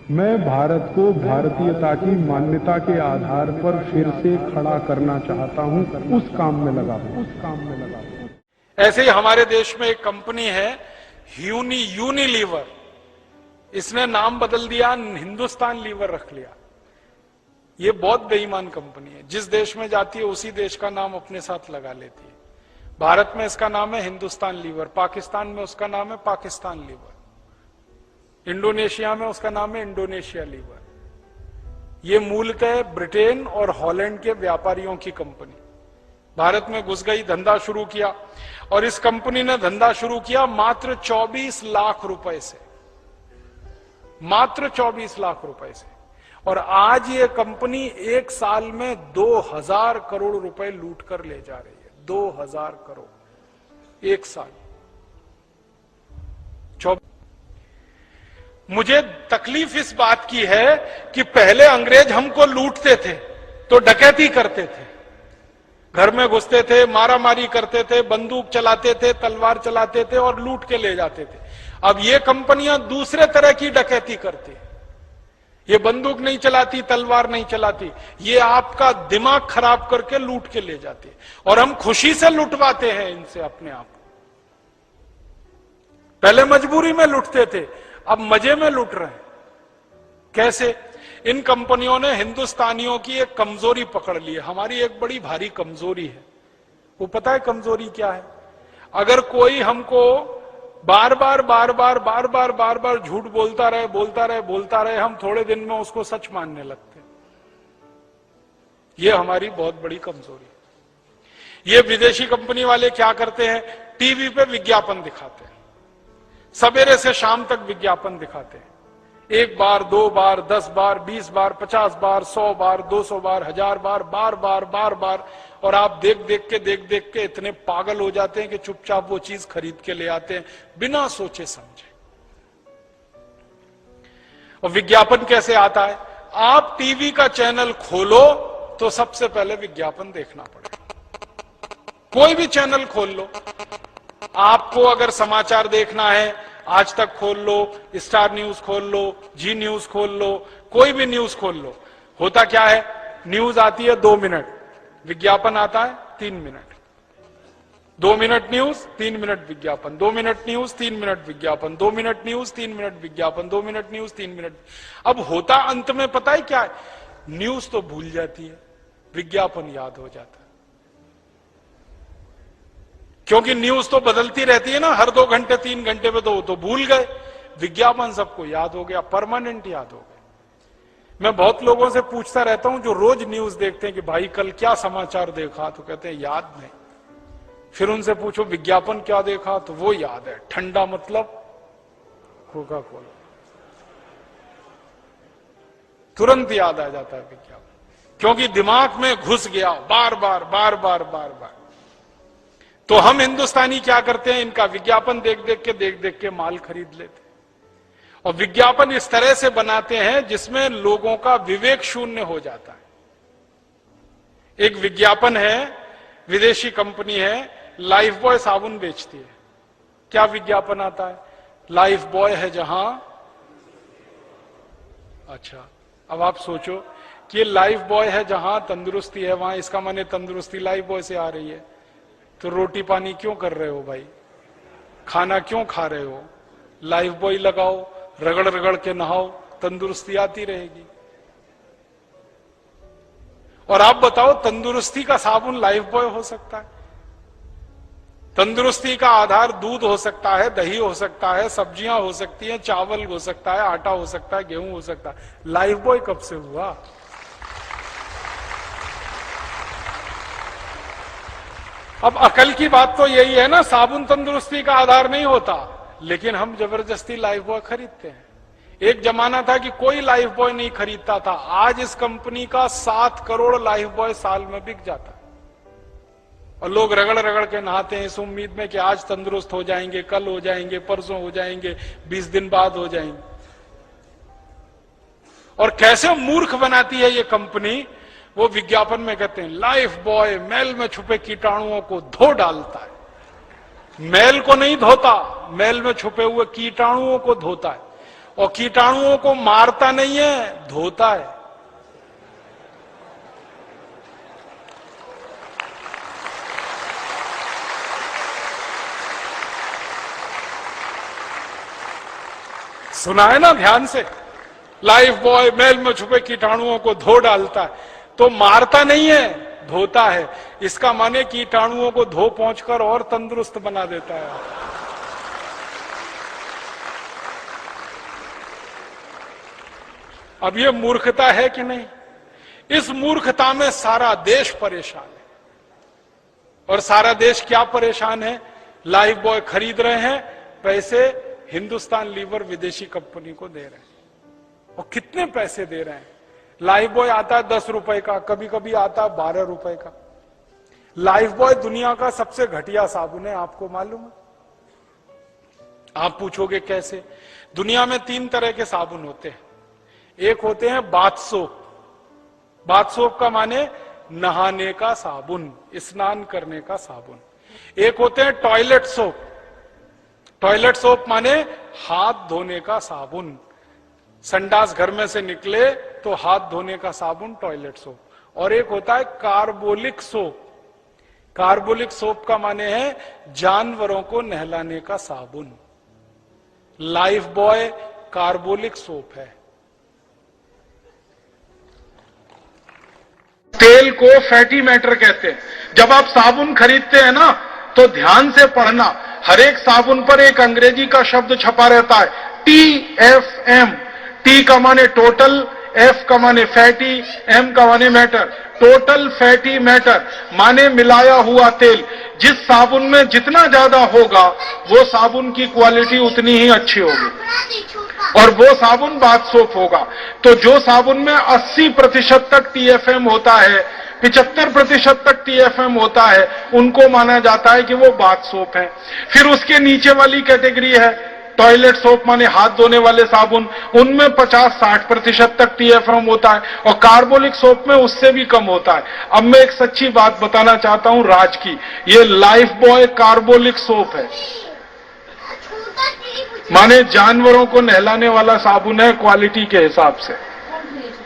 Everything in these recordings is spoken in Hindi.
मैं भारत को भारतीयता की मान्यता के आधार पर फिर से खड़ा करना चाहता हूं, उस काम में लगा हूं। ऐसे ही हमारे देश में एक कंपनी है यूनिलीवर, इसने नाम बदल दिया, हिंदुस्तान लीवर रख लिया। ये बहुत बेईमान कंपनी है, जिस देश में जाती है उसी देश का नाम अपने साथ लगा लेती है। भारत में इसका नाम है हिंदुस्तान लीवर, पाकिस्तान में उसका नाम है पाकिस्तान लीवर, इंडोनेशिया में उसका नाम है इंडोनेशिया लीवर। ये मूलतः ब्रिटेन और हॉलैंड के व्यापारियों की कंपनी भारत में घुस गई, धंधा शुरू किया, और इस कंपनी ने धंधा शुरू किया मात्र 24 लाख रुपए से, मात्र 24 लाख रुपए से। और आज ये कंपनी एक साल में 2000 करोड़ रुपए लूट कर ले जा रही है। 2000 करोड़ एक साल। मुझे तकलीफ इस बात की है कि पहले अंग्रेज हमको लूटते थे तो डकैती करते थे, घर में घुसते थे, मारामारी करते थे, बंदूक चलाते थे, तलवार चलाते थे और लूट के ले जाते थे। अब ये कंपनियां दूसरे तरह की डकैती करती है। ये बंदूक नहीं चलाती, तलवार नहीं चलाती, ये आपका दिमाग खराब करके लूट के ले जाती है, और हम खुशी से लुटवाते हैं इनसे अपने आप। पहले मजबूरी में लुटते थे, अब मजे में लुट रहे हैं। कैसे? इन कंपनियों ने हिंदुस्तानियों की एक कमजोरी पकड़ ली है। हमारी एक बड़ी भारी कमजोरी है, वो पता है कमजोरी क्या है? अगर कोई हमको बार बार झूठ बोलता रहे, हम थोड़े दिन में उसको सच मानने लगते। ये हमारी बहुत बड़ी कमजोरी है। ये विदेशी कंपनी वाले क्या करते हैं? टीवी पे विज्ञापन दिखाते हैं, सवेरे से शाम तक विज्ञापन दिखाते हैं। 1 बार, 2 बार, 10 बार, 20 बार, 50 बार, 100 बार, 200 बार, 1000 बार, बार, और आप देख देख के इतने पागल हो जाते हैं कि चुपचाप वो चीज खरीद के ले आते हैं बिना सोचे समझे। और विज्ञापन कैसे आता है? आप टीवी का चैनल खोलो तो सबसे पहले विज्ञापन देखना पड़ेगा। कोई भी चैनल खोल लो, आपको अगर समाचार देखना है, आज तक खोल लो, स्टार न्यूज खोल लो, जी न्यूज खोल लो, कोई भी न्यूज खोल लो, होता क्या है? न्यूज आती है 2 मिनट, विज्ञापन आता है 3 मिनट। 2 मिनट न्यूज, 3 मिनट विज्ञापन, 2 मिनट न्यूज, 3 मिनट विज्ञापन, 2 मिनट न्यूज, 3 मिनट विज्ञापन, 2 मिनट न्यूज, 3 मिनट। अब होता अंत में पता है क्या है? न्यूज तो भूल जाती है, विज्ञापन याद हो जाता है। क्योंकि न्यूज तो बदलती रहती है ना, हर 2 घंटे 3 घंटे में, तो भूल गए। विज्ञापन सबको याद हो गया, परमानेंट याद हो गया। मैं बहुत लोगों से पूछता रहता हूं जो रोज न्यूज देखते हैं कि भाई कल क्या समाचार देखा, तो कहते हैं याद नहीं। फिर उनसे पूछो विज्ञापन क्या देखा, तो वो याद है, ठंडा मतलब कोका कोला, तुरंत याद आ जाता है विज्ञापन, क्योंकि दिमाग में घुस गया बार बार। तो हम हिंदुस्तानी क्या करते हैं? इनका विज्ञापन देख देख के माल खरीद लेते हैं, और विज्ञापन इस तरह से बनाते हैं जिसमें लोगों का विवेक शून्य हो जाता है। एक विज्ञापन है, विदेशी कंपनी है, लाइफ बॉय साबुन बेचती है। क्या विज्ञापन आता है? लाइफ बॉय है जहां। अच्छा, अब आप सोचो कि लाइफ बॉय है जहां तंदुरुस्ती है वहां, इसका माने तंदुरुस्ती लाइफ बॉय से आ रही है। तो रोटी पानी क्यों कर रहे हो भाई? खाना क्यों खा रहे हो? लाइफ बॉय लगाओ, रगड़ के नहाओ, तंदुरुस्ती आती रहेगी। और आप बताओ, तंदुरुस्ती का साबुन लाइफ बॉय हो सकता है? तंदुरुस्ती का आधार दूध हो सकता है, दही हो सकता है, सब्जियां हो सकती हैं, चावल हो सकता है, आटा हो सकता है, गेहूं हो सकता है। लाइफ बॉय कब से हुआ? अब अकल की बात तो यही है ना, साबुन तंदुरुस्ती का आधार नहीं होता, लेकिन हम जबरदस्ती लाइफ बॉय खरीदते हैं। एक जमाना था कि कोई लाइफ बॉय नहीं खरीदता था, आज इस कंपनी का 7 करोड़ लाइफ बॉय साल में बिक जाता है, और लोग रगड़ के नहाते हैं इस उम्मीद में कि आज तंदुरुस्त हो जाएंगे, कल हो जाएंगे, परसों हो जाएंगे, 20 दिन बाद हो जाएंगे। और कैसे मूर्ख बनाती है ये कंपनी, वो विज्ञापन में कहते हैं लाइफ बॉय मैल में छुपे कीटाणुओं को धो डालता है। मैल को नहीं धोता, मैल में छुपे हुए कीटाणुओं को धोता है। और कीटाणुओं को मारता नहीं है, धोता है। सुना है ना ध्यान से, लाइफ बॉय मैल में छुपे कीटाणुओं को धो डालता है, तो मारता नहीं है, धोता है। इसका माने कीटाणुओं को धो पहुंचकर और तंदुरुस्त बना देता है। अब ये मूर्खता है कि नहीं? इस मूर्खता में सारा देश परेशान है। और सारा देश क्या परेशान है? लाइफ बॉय खरीद रहे हैं, पैसे हिंदुस्तान लीवर विदेशी कंपनी को दे रहे हैं। और कितने पैसे दे रहे हैं? लाइफ बॉय आता है 10 रुपए का, कभी कभी आता है 12 रुपए का। लाइफ बॉय दुनिया का सबसे घटिया साबुन है, आपको मालूम है? आप पूछोगे कैसे? दुनिया में 3 तरह के साबुन होते हैं। एक होते हैं बाथ सोप। बाथ सोप का माने नहाने का साबुन, स्नान करने का साबुन। एक होते हैं टॉयलेट सोप। टॉयलेट सोप माने हाथ धोने का साबुन। संडास घर में से निकले तो हाथ धोने का साबुन, टॉयलेट सोप। और एक होता है कार्बोलिक सोप। कार्बोलिक सोप का माने है जानवरों को नहलाने का साबुन। लाइफ बॉय कार्बोलिक सोप है। तेल को फैटी मैटर कहते हैं। जब आप साबुन खरीदते हैं ना, तो ध्यान से पढ़ना, हर एक साबुन पर एक अंग्रेजी का शब्द छपा रहता है, TFM। T का माने टोटल, F का माने फैटी, M का माने मैटर। टोटल फैटी मैटर माने मिलाया हुआ तेल। जिस साबुन में जितना ज्यादा होगा, वो साबुन की क्वालिटी उतनी ही अच्छी होगी, और वो साबुन बाथ सोप होगा। तो जो साबुन में 80% तक TFM होता है, 75% तक TFM होता है, उनको माना जाता है कि वो बाथ सोप है। फिर उसके नीचे वाली कैटेगरी है टॉयलेट सोप, माने हाथ धोने वाले साबुन। उनमें 50-60% तक TFM होता है, और कार्बोलिक सोप में उससे भी कम होता है। अब मैं एक सच्ची बात बताना चाहता हूं राज की, ये लाइफ बॉय कार्बोलिक सोप है, माने जानवरों को नहलाने वाला साबुन है क्वालिटी के हिसाब से।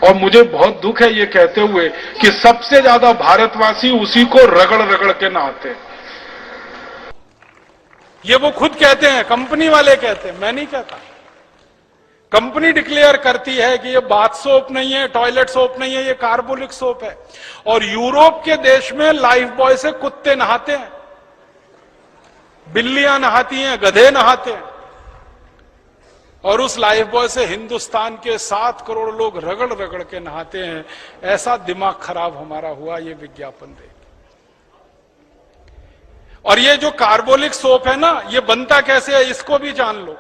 और मुझे बहुत दुख है ये कहते हुए कि सबसे ज्यादा भारतवासी उसी को रगड़ रगड़ के नहाते हैं। ये वो खुद कहते हैं, कंपनी वाले कहते हैं, मैं नहीं कहता। कंपनी डिक्लेयर करती है कि ये बाथ सोप नहीं है, टॉयलेट सोप नहीं है, ये कार्बोलिक सोप है। और यूरोप के देश में लाइफ बॉय से कुत्ते नहाते हैं, बिल्लियां नहाती हैं, गधे नहाते हैं। और उस लाइफ बॉय से हिंदुस्तान के 7 करोड़ लोग रगड़ रगड़ के नहाते हैं। ऐसा दिमाग खराब हमारा हुआ ये विज्ञापन देख। और ये जो कार्बोलिक सोप है ना, ये बनता कैसे है इसको भी जान लो।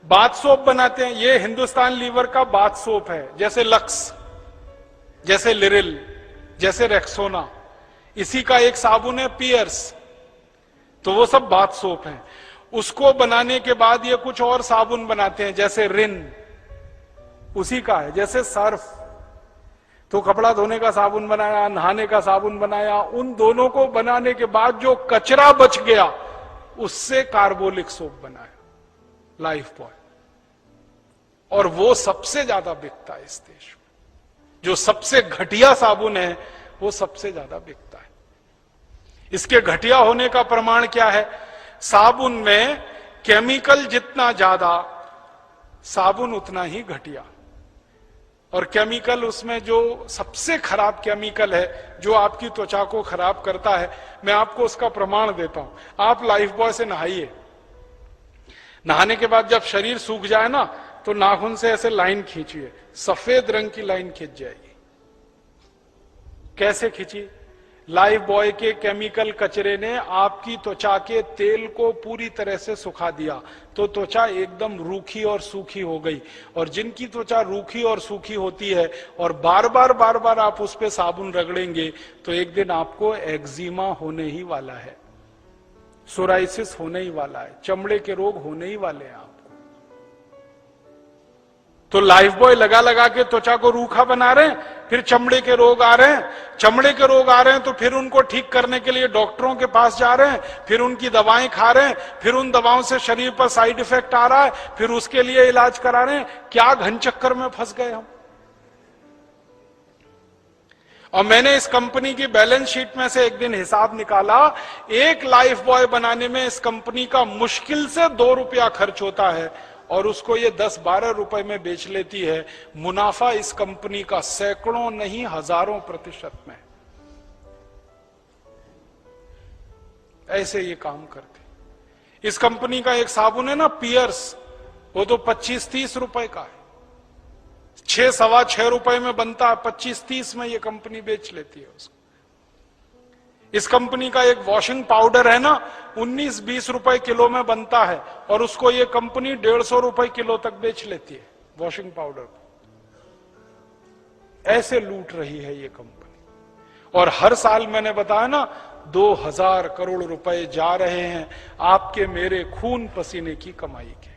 बाथ सोप बनाते हैं, ये हिंदुस्तान लीवर का बाथ सोप है, जैसे लक्स, जैसे लिरिल, जैसे रेक्सोना। इसी का एक साबुन है पियर्स, तो वो सब बाथ सोप है। उसको बनाने के बाद ये कुछ और साबुन बनाते हैं, जैसे रिन, उसी का है। जैसे सर्फ, तो कपड़ा धोने का साबुन बनाया, नहाने का साबुन बनाया। उन दोनों को बनाने के बाद जो कचरा बच गया, उससे कार्बोलिक सोप बनाया लाइफ बॉय। और वो सबसे ज्यादा बिकता है इस देश में। जो सबसे घटिया साबुन है, वो सबसे ज्यादा बिकता है। इसके घटिया होने का प्रमाण क्या है? साबुन में केमिकल जितना ज्यादा, साबुन उतना ही घटिया। और केमिकल, उसमें जो सबसे खराब केमिकल है, जो आपकी त्वचा को खराब करता है, मैं आपको उसका प्रमाण देता हूं। आप लाइफ बॉय से नहाइए, नहाने के बाद जब शरीर सूख जाए ना, तो नाखून से ऐसे लाइन खींचिए, सफेद रंग की लाइन खींच जाएगी। कैसे खींची? लाइफ बॉय के केमिकल कचरे ने आपकी त्वचा के तेल को पूरी तरह से सुखा दिया, तो त्वचा एकदम रूखी और सूखी हो गई। और जिनकी त्वचा रूखी और सूखी होती है और बार बार आप उस पर साबुन रगड़ेंगे, तो एक दिन आपको एक्जिमा होने ही वाला है, सोराइसिस होने ही वाला है, चमड़े के रोग होने ही वाले हैं आपको। तो लाइफ बॉय लगा लगा के त्वचा को रूखा बना रहे हैं, फिर चमड़े के रोग आ रहे हैं, चमड़े के रोग आ रहे हैं तो फिर उनको ठीक करने के लिए डॉक्टरों के पास जा रहे हैं, फिर उनकी दवाएं खा रहे हैं, फिर उन दवाओं से शरीर पर साइड इफेक्ट आ रहा है, फिर उसके लिए इलाज करा रहे हैं। क्या घन चक्कर में फंस गए हम। और मैंने इस कंपनी की बैलेंस शीट में से एक दिन हिसाब निकाला, एक लाइफ बॉय बनाने में इस कंपनी का मुश्किल से 2 रुपया खर्च होता है और उसको ये 10-12 रुपए में बेच लेती है। मुनाफा इस कंपनी का सैकड़ों नहीं हजारों % में। ऐसे ये काम करते। इस कंपनी का एक साबुन है ना पियर्स, वो तो 25-30 रुपए का है, 6-6.25 रुपए में बनता है, 25-30 में ये कंपनी बेच लेती है उसको। इस कंपनी का एक वॉशिंग पाउडर है ना, 19-20 रुपए किलो में बनता है और उसको ये कंपनी 150 रुपए किलो तक बेच लेती है वॉशिंग पाउडर को। ऐसे लूट रही है ये कंपनी। और हर साल मैंने बताया ना 2000 करोड़ रुपए जा रहे हैं आपके मेरे खून पसीने की कमाई के।